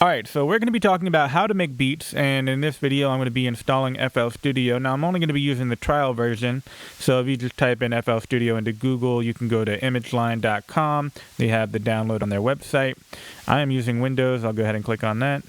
Alright, so we're going to be talking about how to make beats, and in this video I'm going to be installing FL Studio. Now I'm only going to be using the trial version, so if you just type in FL Studio into Google, you can go to imageline.com. They have the download on their website. I am using Windows. I'll go ahead and click on that.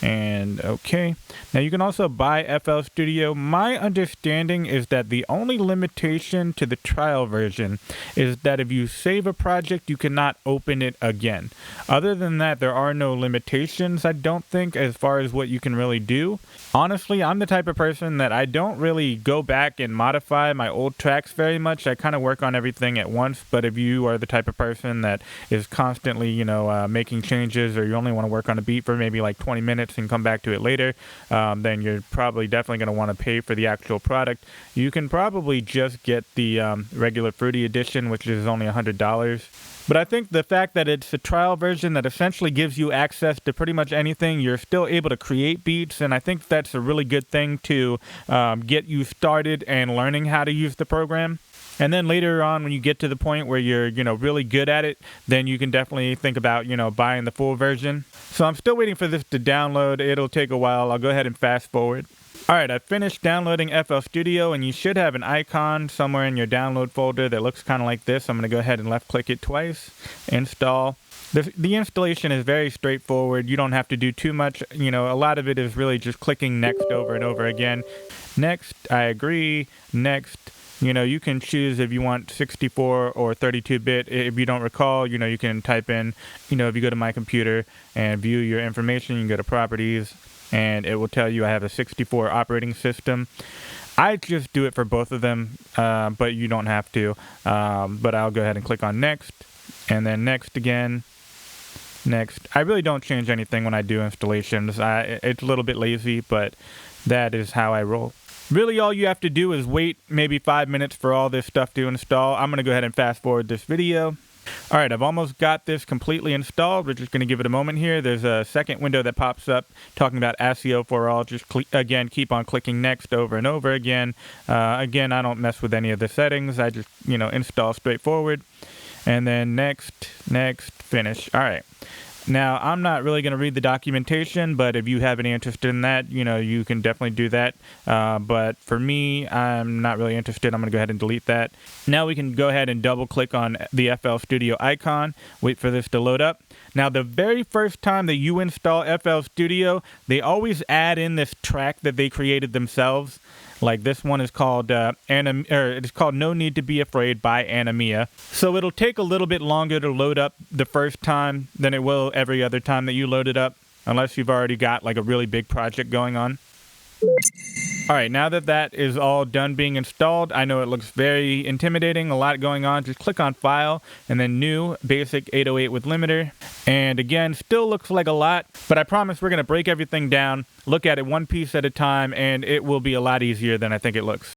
And okay. Now you can also buy FL Studio. My understanding is that the only limitation to the trial version is that if you save a project, you cannot open it again. Other than that, there are no limitations, I don't think, as far as what you can really do. Honestly, I'm the type of person that I don't really go back and modify my old tracks very much. I kind of work on everything at once, but if you are the type of person that is constantly, making changes, or you only want to work on a beat for maybe like 20 minutes and come back to it later, then you're probably definitely going to want to pay for the actual product. You can probably just get the regular Fruity edition, which is only $100. But I think the fact that it's a trial version that essentially gives you access to pretty much anything, you're still able to create beats, and I think that's a really good thing to get you started and learning how to use the program. And then later on, when you get to the point where you're, really good at it, then you can definitely think about, buying the full version. So I'm still waiting for this to download. It'll take a while. I'll go ahead and fast forward. Alright, I finished downloading FL Studio, and you should have an icon somewhere in your download folder that looks kind of like this. I'm going to go ahead and left click it twice. Install. The installation is very straightforward. You don't have to do too much. A lot of it is really just clicking next over and over again. Next, I agree. Next. You can choose if you want 64 or 32-bit. If you don't recall, you can type in, if you go to my computer and view your information, you can go to properties, and it will tell you I have a 64 operating system. I just do it for both of them, but you don't have to. But I'll go ahead and click on next, and then next again. Next. I really don't change anything when I do installations. It's a little bit lazy, but that is how I roll. Really, all you have to do is wait maybe 5 minutes for all this stuff to install. I'm going to go ahead and fast forward this video. Alright, I've almost got this completely installed. We're just going to give it a moment here. There's a second window that pops up talking about ASIO for all. Just again, keep on clicking next over and over again. Again, I don't mess with any of the settings. I just, install straightforward. And then next, finish. Alright. Now, I'm not really going to read the documentation, but if you have any interest in that, you can definitely do that. But for me, I'm not really interested. I'm going to go ahead and delete that. Now we can go ahead and double click on the FL Studio icon, wait for this to load up. Now, the very first time that you install FL Studio, they always add in this track that they created themselves. Like this one is called it's called No Need to Be Afraid by Anemia. So it'll take a little bit longer to load up the first time than it will every other time that you load it up, unless you've already got like a really big project going on. Alright, now that that is all done being installed, I know it looks very intimidating, a lot going on. Just click on File, and then New, Basic 808 with Limiter. And again, still looks like a lot, but I promise we're going to break everything down, look at it one piece at a time, and it will be a lot easier than I think it looks.